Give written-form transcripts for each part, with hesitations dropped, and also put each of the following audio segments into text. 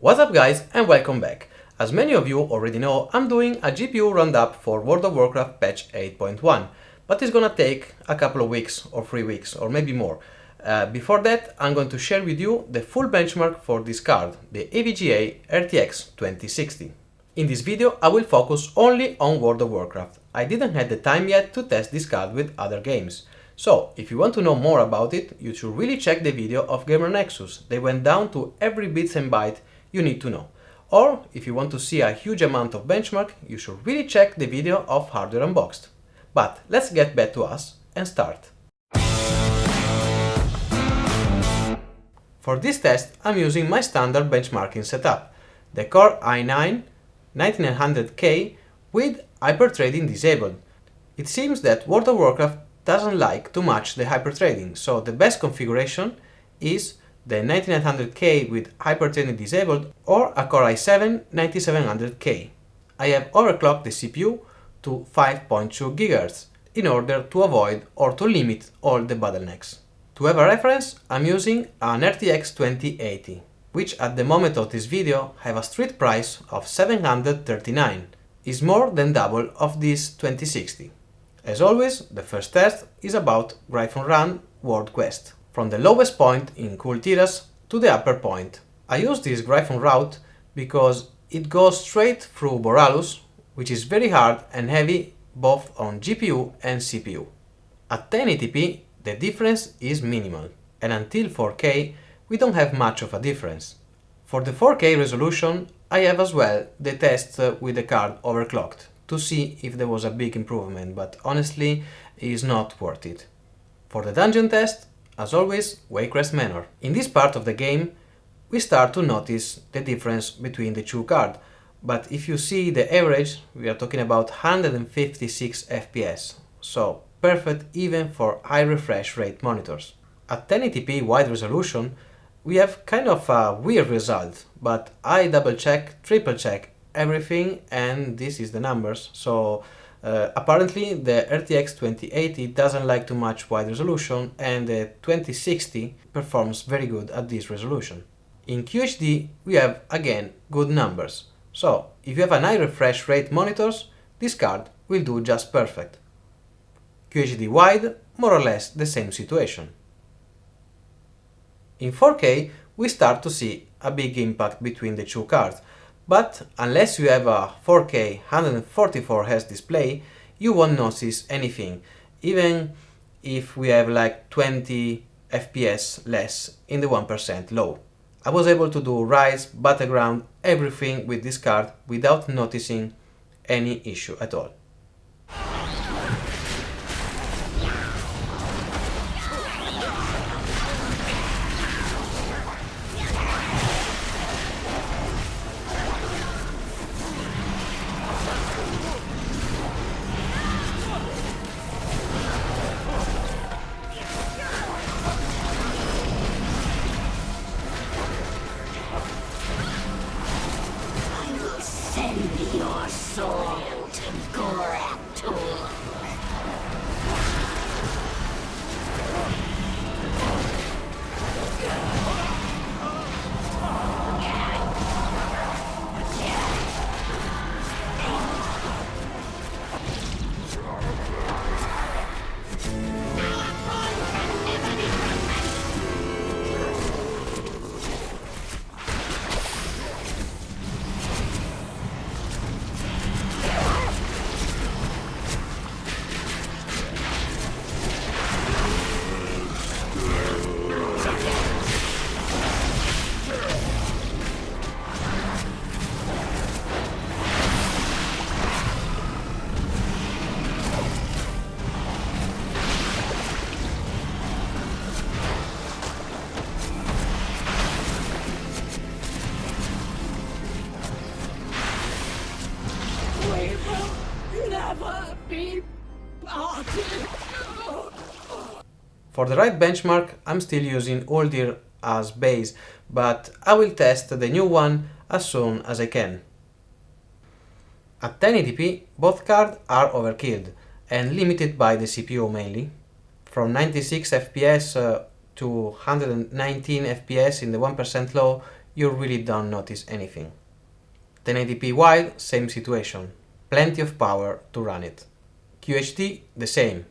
What's up guys and welcome back. As many of you already know, I'm doing a GPU roundup for World of Warcraft patch 8.1, but it's gonna take a couple of weeks or 3 weeks or maybe more. Before that, I'm going to share with you the full benchmark for this card, the EVGA RTX 2060. In this video, I will focus only on World of Warcraft. I didn't have the time yet to test this card with other games. So, if you want to know more about it, you should really check the video of Gamers Nexus. They went down to every bits and byte you need to know. Or, if you want to see a huge amount of benchmark, you should really check the video of Hardware Unboxed. But let's get back to us and start. For this test, I'm using my standard benchmarking setup, the Core i9 9900K with hyperthreading disabled. It seems that World of Warcraft doesn't like too much the hyperthreading, so the best configuration is the 9900K with hyperthreading disabled or a Core i7 9700K. I have overclocked the CPU to 5.2 GHz in order to avoid or to limit all the bottlenecks. To have a reference, I'm using an RTX 2080, which at the moment of this video have a street price of 739, is more than double of this 2060. As always, the first test is about GRYPHON Run World Quest, from the lowest point in Cool Tiras to the upper point. I use this GRYPHON route because it goes straight through Boralus, which is very hard and heavy both on GPU and CPU. At 1080p, the difference is minimal, and until 4K, we don't have much of a difference. For the 4K resolution, I have as well the test with the card overclocked to see if there was a big improvement, but honestly, it is not worth it. For the dungeon test, as always, Waycrest Manor. In this part of the game, we start to notice the difference between the two cards, but if you see the average, we are talking about 156 FPS, so perfect even for high refresh rate monitors. At 1080p wide resolution, we have kind of a weird result, but I double check, triple check everything, and this is the numbers. So apparently the RTX 2080 doesn't like too much wide resolution, and the 2060 performs very good at this resolution. In QHD we have again good numbers, so if you have a high refresh rate monitors, this card will do just perfect. QHD wide, more or less the same situation. In 4K we start to see a big impact between the two cards, but unless you have a 4K 144Hz display, you won't notice anything, even if we have like 20 FPS less in the 1% low. I was able to do rise, battleground, everything with this card without noticing any issue at all. Your soul to Graptool. For the right benchmark, I'm still using ULDIR as base, but I will test the new one as soon as I can. At 1080p, both cards are overkilled and limited by the CPU mainly. From 96 FPS to 119 FPS in the 1% low, you really don't notice anything. 1080p wide, same situation, plenty of power to run it. QHD, the same.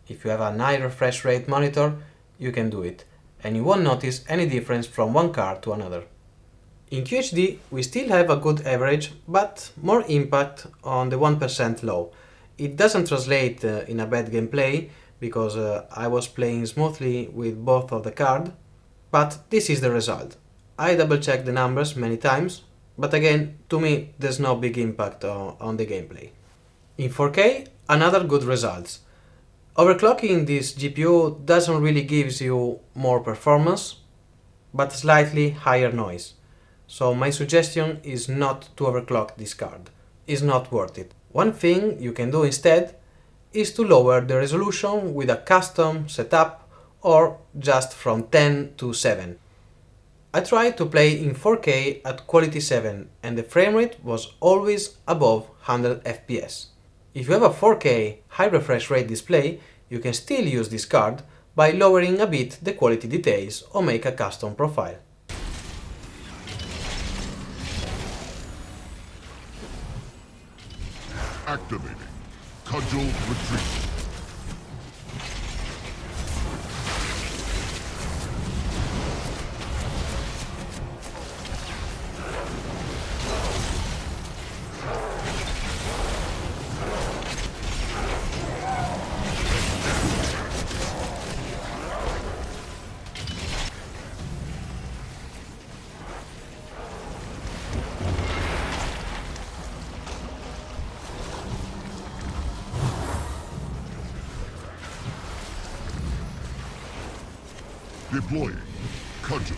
If you have a high refresh rate monitor, you can do it, and you won't notice any difference from one card to another. In QHD, we still have a good average, but more impact on the 1% low. It doesn't translate in a bad gameplay, because I was playing smoothly with both of the cards, but this is the result. I double checked the numbers many times, but again, to me, there's no big impact on the gameplay. In 4K, another good results. Overclocking this GPU doesn't really give you more performance, but slightly higher noise. So my suggestion is not to overclock this card. It's not worth it. One thing you can do instead is to lower the resolution with a custom setup or just from 10 to 7. I tried to play in 4K at quality 7 and the frame rate was always above 100 FPS. If you have a 4K high refresh rate display, you can still use this card by lowering a bit the quality details or make a custom profile. Activating Cudgel Retreat. Deploying Cudgel.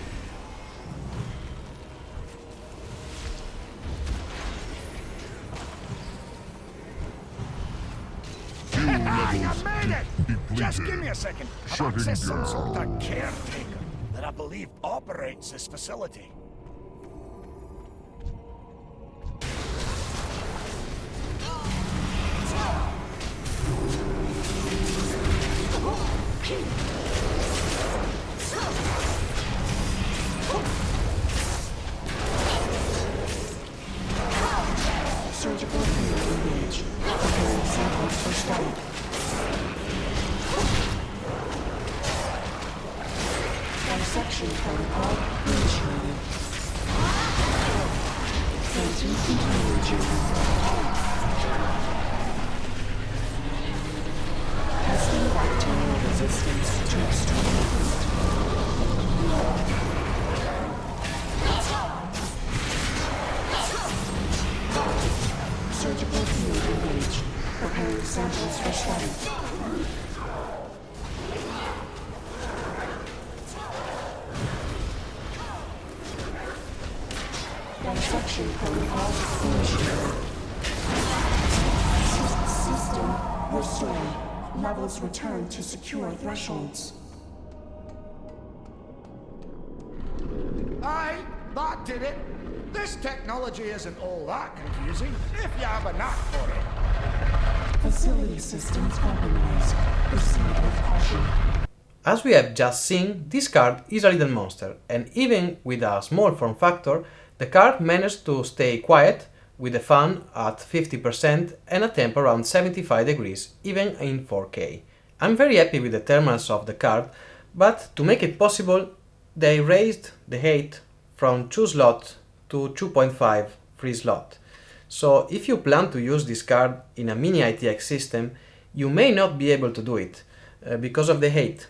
Fuel levels depleted. Just give me a second. I've Shutting accessed some down. sort of caretaker that I believe operates this facility. Surgical field engaged. Preparing samples for study. Dissection protocol initiated. Transmission continuing. Testing bacterial resistance to external heat. Surgical field engaged. Preparing samples for study. Dissection protocol initiated. System restored. Levels return to secure thresholds. Aye, that did it. This technology isn't all that confusing if you have a knack for it. Facility systems compromised. Proceed with caution. As we have just seen, this card is a little monster, and even with a small form factor, the card managed to stay quiet with the fan at 50% and a temp around 75 degrees, even in 4K. I'm very happy with the thermals of the card, but to make it possible, they raised the height from 2 slot to 2.5 free slot. So if you plan to use this card in a mini ITX system, you may not be able to do it because of the height.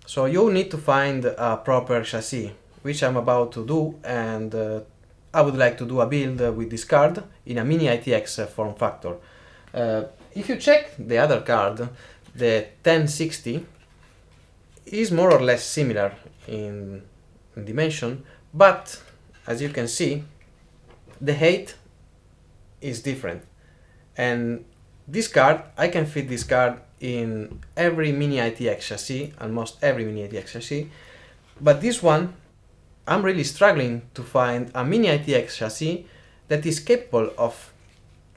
So you need to find a proper chassis, which I'm about to do, and I would like to do a build with this card in a mini ITX form factor. If you check the other card, the 1060 is more or less similar in dimension, but as you can see, the height is different. And this card, I can fit this card in every mini ITX chassis, almost every mini ITX chassis, but this one, I'm really struggling to find a mini ITX chassis that is capable of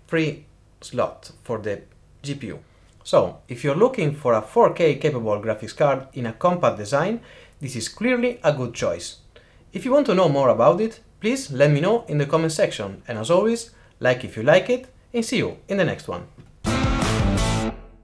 3 slot for the GPU. So, if you're looking for a 4K capable graphics card in a compact design, this is clearly a good choice. If you want to know more about it, please let me know in the comment section, and as always, like if you like it, and see you in the next one.